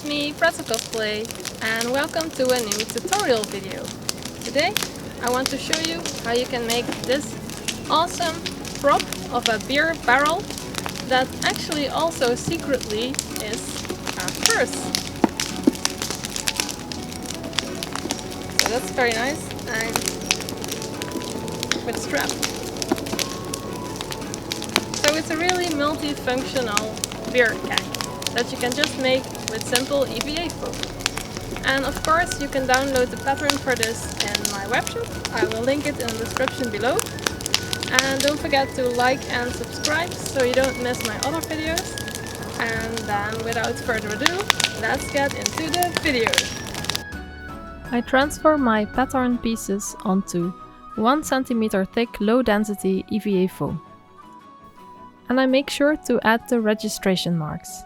It's me, Pretzl Cosplay, and welcome to a new tutorial video. Today I want to show you how you can make this awesome prop of a beer barrel that actually also secretly is a purse. So that's very nice, and with a strap. So it's a really multifunctional beer keg that you can just make with simple EVA foam. And of course you can download the pattern for this in my webshop. I will link it in the description below. And don't forget to like and subscribe so you don't miss my other videos. And then without further ado, let's get into the video. I transfer my pattern pieces onto 1 cm thick low density EVA foam. And I make sure to add the registration marks.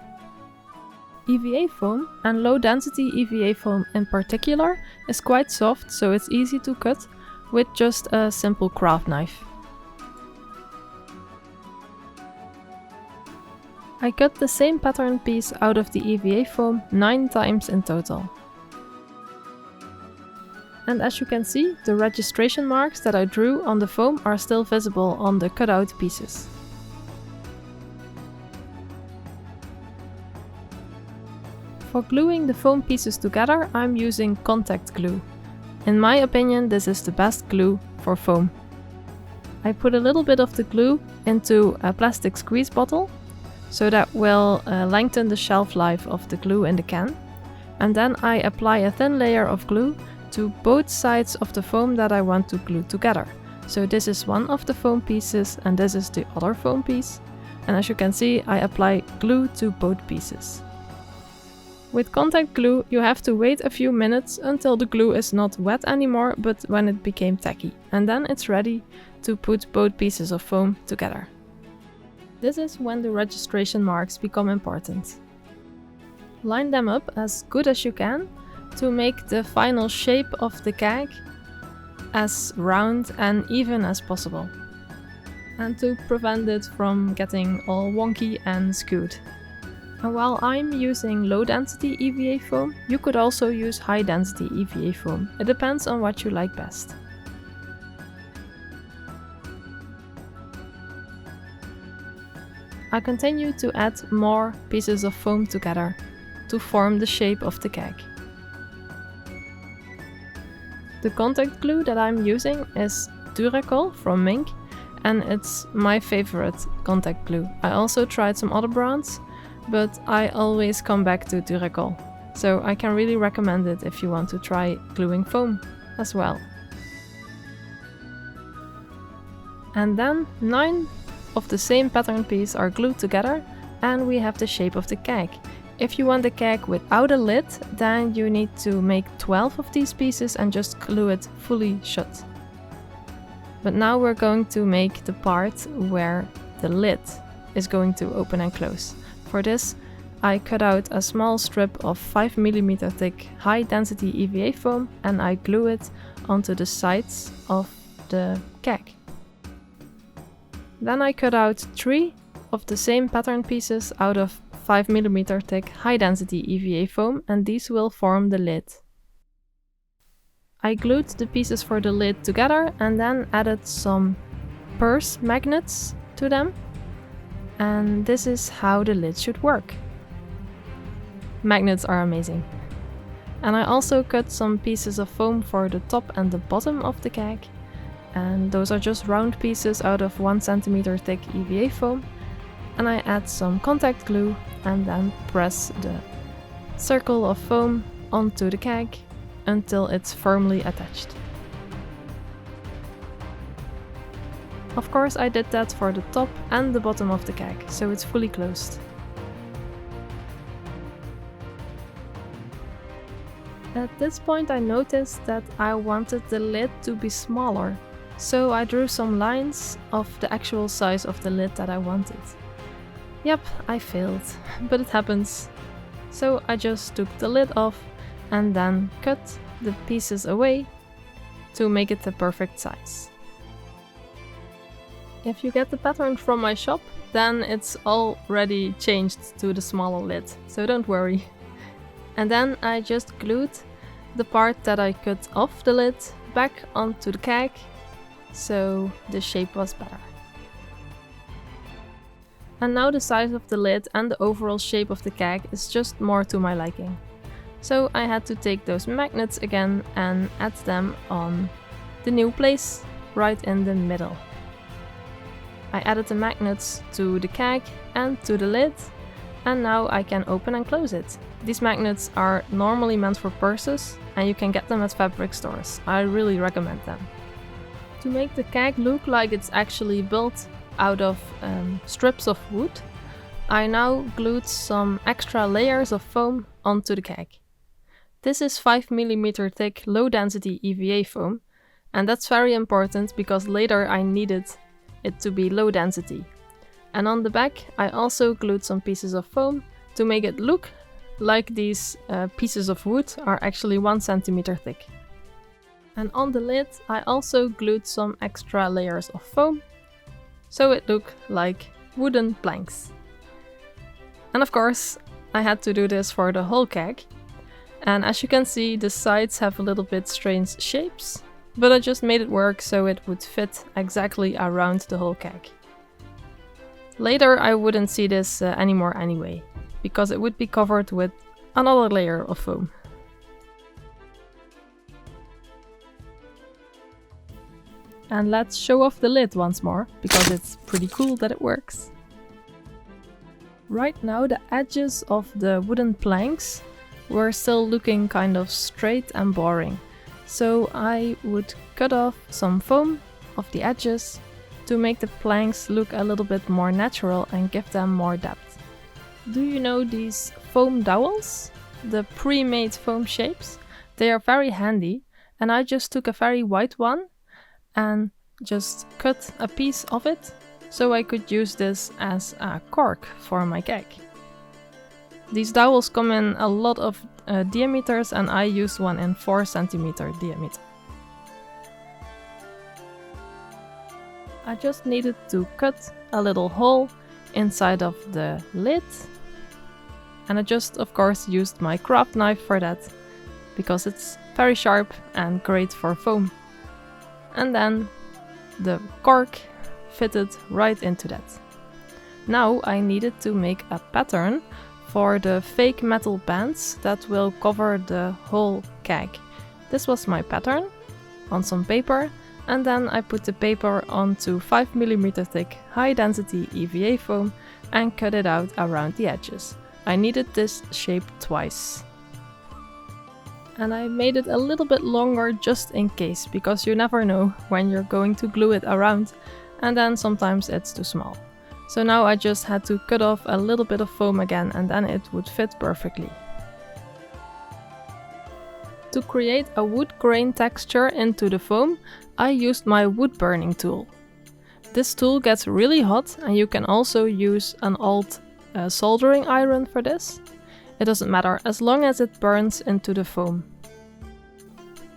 EVA foam, and low density EVA foam in particular, is quite soft, so it's easy to cut with just a simple craft knife. I cut the same pattern piece out of the EVA foam 9 times in total. And as you can see, the registration marks that I drew on the foam are still visible on the cutout pieces. For gluing the foam pieces together, I'm using contact glue. In my opinion, this is the best glue for foam. I put a little bit of the glue into a plastic squeeze bottle, so that will lengthen the shelf life of the glue in the can. And then I apply a thin layer of glue to both sides of the foam that I want to glue together. So this is one of the foam pieces and this is the other foam piece. And as you can see, I apply glue to both pieces. With contact glue, you have to wait a few minutes until the glue is not wet anymore, but when it became tacky. And then it's ready to put both pieces of foam together. This is when the registration marks become important. Line them up as good as you can to make the final shape of the keg as round and even as possible. And to prevent it from getting all wonky and skewed. And while I'm using low density EVA foam, you could also use high density EVA foam. It depends on what you like best. I continue to add more pieces of foam together to form the shape of the keg. The contact glue that I'm using is Duracol from Mink, and it's my favorite contact glue. I also tried some other brands, but I always come back to Duracol, so I can really recommend it if you want to try gluing foam as well. And then 9 of the same pattern piece are glued together and we have the shape of the keg. If you want the keg without a lid, then you need to make 12 of these pieces and just glue it fully shut. But now we're going to make the part where the lid is going to open and close. For this, I cut out a small strip of 5 mm thick high density EVA foam and I glue it onto the sides of the keg. Then I cut out 3 of the same pattern pieces out of 5 mm thick high density EVA foam, and these will form the lid. I glued the pieces for the lid together and then added some purse magnets to them. And this is how the lid should work. Magnets are amazing. And I also cut some pieces of foam for the top and the bottom of the keg. And those are just round pieces out of 1 cm thick EVA foam. And I add some contact glue and then press the circle of foam onto the keg until it's firmly attached. Of course, I did that for the top and the bottom of the keg, so it's fully closed. At this point I noticed that I wanted the lid to be smaller, so I drew some lines of the actual size of the lid that I wanted. Yep, I failed, but it happens. So I just took the lid off and then cut the pieces away to make it the perfect size. If you get the pattern from my shop, then it's already changed to the smaller lid, so don't worry. And then I just glued the part that I cut off the lid back onto the keg, so the shape was better. And now the size of the lid and the overall shape of the keg is just more to my liking. So I had to take those magnets again and add them on the new place, right in the middle. I added the magnets to the keg and to the lid, and now I can open and close it. These magnets are normally meant for purses, and you can get them at fabric stores. I really recommend them. To make the keg look like it's actually built out of strips of wood, I now glued some extra layers of foam onto the keg. This is 5mm thick low density EVA foam, and that's very important because later I needed it to be low density. And on the back I also glued some pieces of foam to make it look like these pieces of wood are actually 1 centimeter thick. And on the lid I also glued some extra layers of foam, so it looked like wooden planks. And of course I had to do this for the whole keg. And as you can see, the sides have a little bit strange shapes, but I just made it work so it would fit exactly around the whole keg. Later I wouldn't see this anymore anyway, because it would be covered with another layer of foam. And let's show off the lid once more, because it's pretty cool that it works. Right now the edges of the wooden planks were still looking kind of straight and boring. So I would cut off some foam off the edges to make the planks look a little bit more natural and give them more depth. Do you know these foam dowels? The pre-made foam shapes? They are very handy, and I just took a very white one and just cut a piece of it so I could use this as a cork for my keg. These dowels come in a lot of diameters, and I used one in 4 centimeter diameter. I just needed to cut a little hole inside of the lid, and I just of course used my craft knife for that, because it's very sharp and great for foam. And then the cork fitted right into that. Now I needed to make a pattern for the fake metal bands that will cover the whole keg. This was my pattern on some paper, and then I put the paper onto 5mm thick high density EVA foam and cut it out around the edges. I needed this shape twice. And I made it a little bit longer just in case, because you never know when you're going to glue it around, and then sometimes it's too small. So now I just had to cut off a little bit of foam again, and then it would fit perfectly. To create a wood grain texture into the foam, I used my wood burning tool. This tool gets really hot, and you can also use an old soldering iron for this. It doesn't matter, as long as it burns into the foam.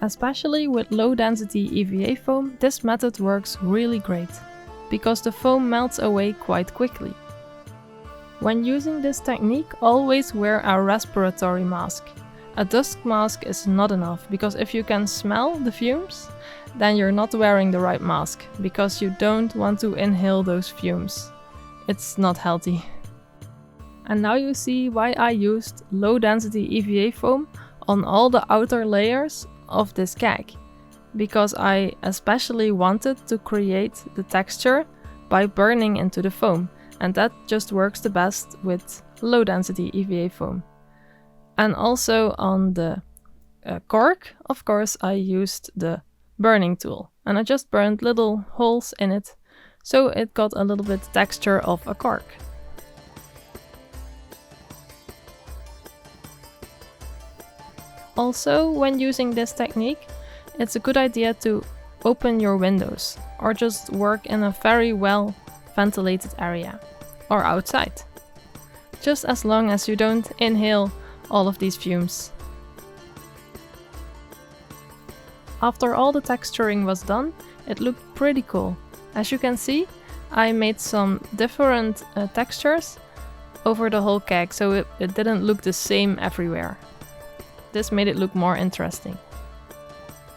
Especially with low density EVA foam, this method works really great, because the foam melts away quite quickly. When using this technique, always wear a respiratory mask. A dust mask is not enough, because if you can smell the fumes, then you're not wearing the right mask, because you don't want to inhale those fumes. It's not healthy. And now you see why I used low density EVA foam on all the outer layers of this keg. Because I especially wanted to create the texture by burning into the foam, and that just works the best with low density EVA foam. And also on the cork, of course, I used the burning tool, and I just burned little holes in it, so it got a little bit texture of a cork. Also, when using this technique, it's a good idea to open your windows, or just work in a very well ventilated area, or outside. Just as long as you don't inhale all of these fumes. After all the texturing was done, it looked pretty cool. As you can see, I made some different textures over the whole keg, so it didn't look the same everywhere. this made it look more interesting.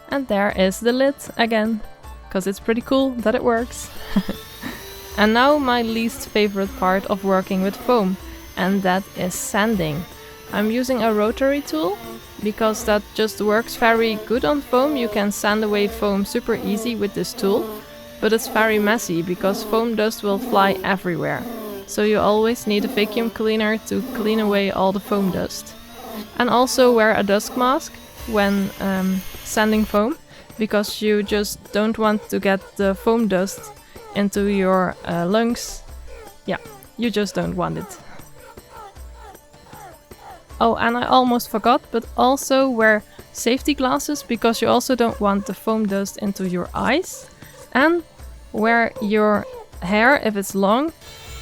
And there is the lid again, because it's pretty cool that it works. And now my least favorite part of working with foam, and that is sanding. I'm using a rotary tool, because that just works very good on foam. You can sand away foam super easy with this tool, but it's very messy because foam dust will fly everywhere. So you always need a vacuum cleaner to clean away all the foam dust. And also wear a dust mask when sanding foam, because you just don't want to get the foam dust into your lungs. Yeah, you just don't want it. Oh, and I almost forgot, but also wear safety glasses, because you also don't want the foam dust into your eyes. And wear your hair, if it's long,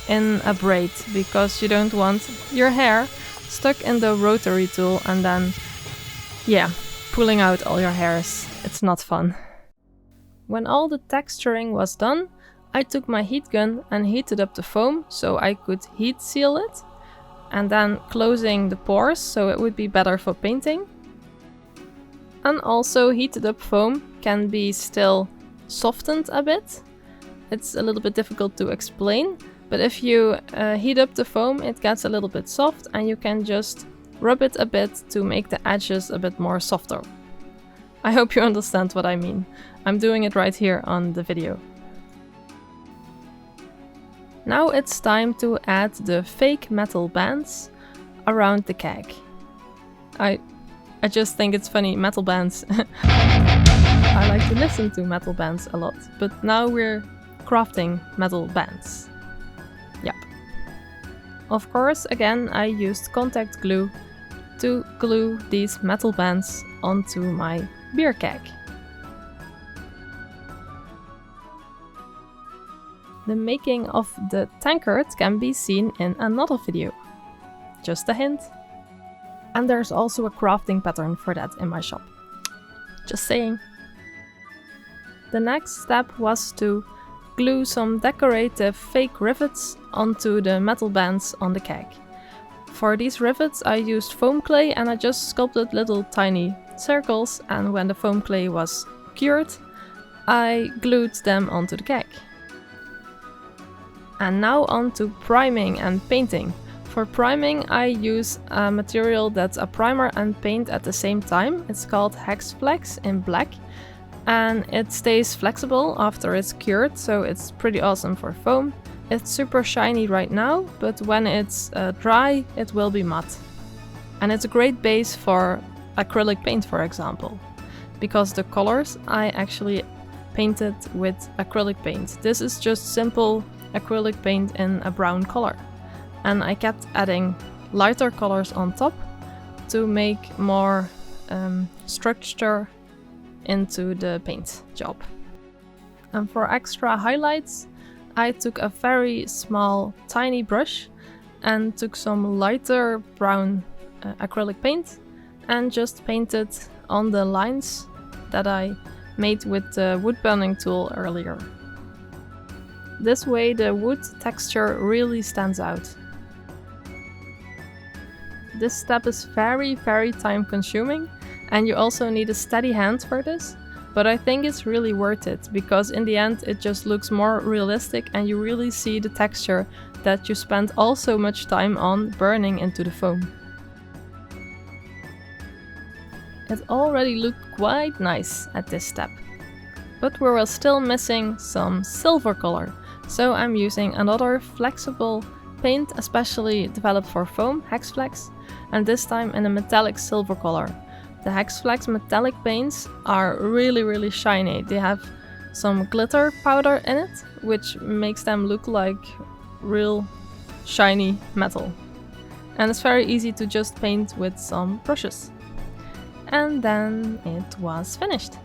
in a braid, because you don't want your hair stuck in the rotary tool and then, yeah, pulling out all your hairs. It's not fun. When all the texturing was done, I took my heat gun and heated up the foam so I could heat seal it, and then closing the pores so it would be better for painting. And also heated up foam can be still softened a bit. It's a little bit difficult to explain, but if you heat up the foam, it gets a little bit soft and you can just rub it a bit to make the edges a bit more softer. I hope you understand what I mean. I'm doing it right here on the video. Now it's time to add the fake metal bands around the keg. I just think it's funny, metal bands. I like to listen to metal bands a lot, but now we're crafting metal bands. Yep. Of course, again, I used contact glue to glue these metal bands onto my beer keg. The making of the tankard can be seen in another video. Just a hint. And there's also a crafting pattern for that in my shop. Just saying. The next step was to glue some decorative fake rivets onto the metal bands on the keg. For these rivets I used foam clay and I just sculpted little tiny circles, and when the foam clay was cured, I glued them onto the keg. And now on to priming and painting. For priming I use a material that's a primer and paint at the same time. It's called Hex Flex in black, and it stays flexible after it's cured, so it's pretty awesome for foam. It's super shiny right now, but when it's dry it will be matte. And it's a great base for acrylic paint, for example, because the colors I actually painted with acrylic paint. This is just simple acrylic paint in a brown color, and I kept adding lighter colors on top to make more structure into the paint job. And for extra highlights I took a very small tiny brush and took some lighter brown acrylic paint and just painted on the lines that I made with the wood burning tool earlier. This way the wood texture really stands out. This step is very time consuming, and you also need a steady hand for this, but I think it's really worth it, because in the end it just looks more realistic and you really see the texture that you spent all so much time on burning into the foam. It already looked quite nice at this step, but we were still missing some silver color. So I'm using another flexible paint, especially developed for foam, Hex Flex, and this time in a metallic silver color. The Hex Flex metallic paints are really shiny. They have some glitter powder in it, which makes them look like real shiny metal. And it's very easy to just paint with some brushes. And then it was finished.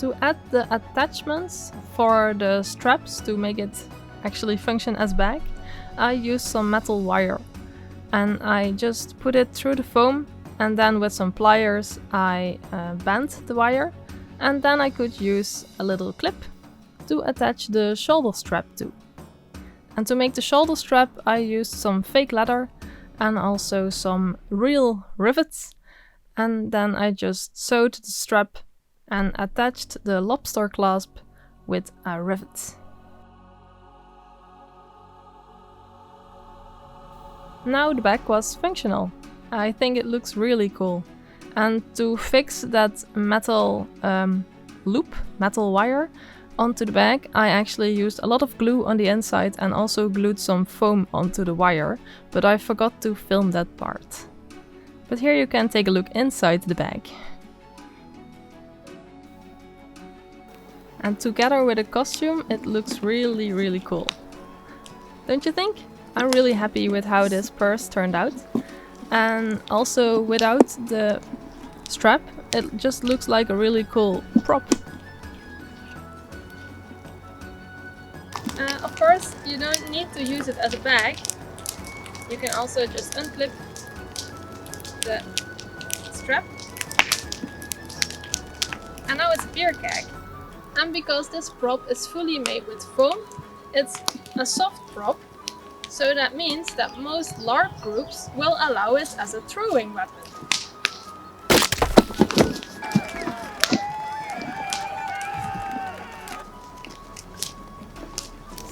To add the attachments for the straps to make it actually function as bag, I used some metal wire, and I just put it through the foam, and then with some pliers I bent the wire, and then I could use a little clip to attach the shoulder strap to. And to make the shoulder strap I used some fake leather, and also some real rivets. And then I just sewed the strap and attached the lobster clasp with a rivet. Now the bag was functional. I think it looks really cool. And to fix that metal loop, metal wire, onto the bag, I actually used a lot of glue on the inside and also glued some foam onto the wire, but I forgot to film that part. But here you can take a look inside the bag. And together with the costume, it looks really, really cool. Don't you think? I'm really happy with how this purse turned out. And also without the strap, it just looks like a really cool prop. Of course, you don't need to use it as a bag. You can also just unclip the strap. And now it's a beer keg. And because this prop is fully made with foam, it's a soft prop. So that means that most LARP groups will allow it as a throwing weapon.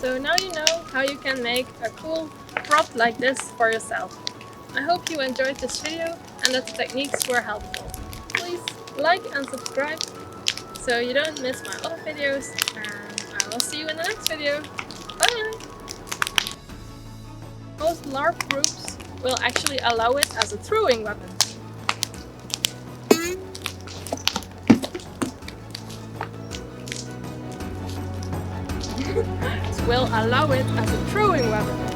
So now you know how you can make a cool prop like this for yourself. I hope you enjoyed this video and that the techniques were helpful. Please like and subscribe so you don't miss my other videos, and I will see you in the next video. Bye! Most LARP groups will actually allow it as a throwing weapon. Will allow it as a throwing weapon.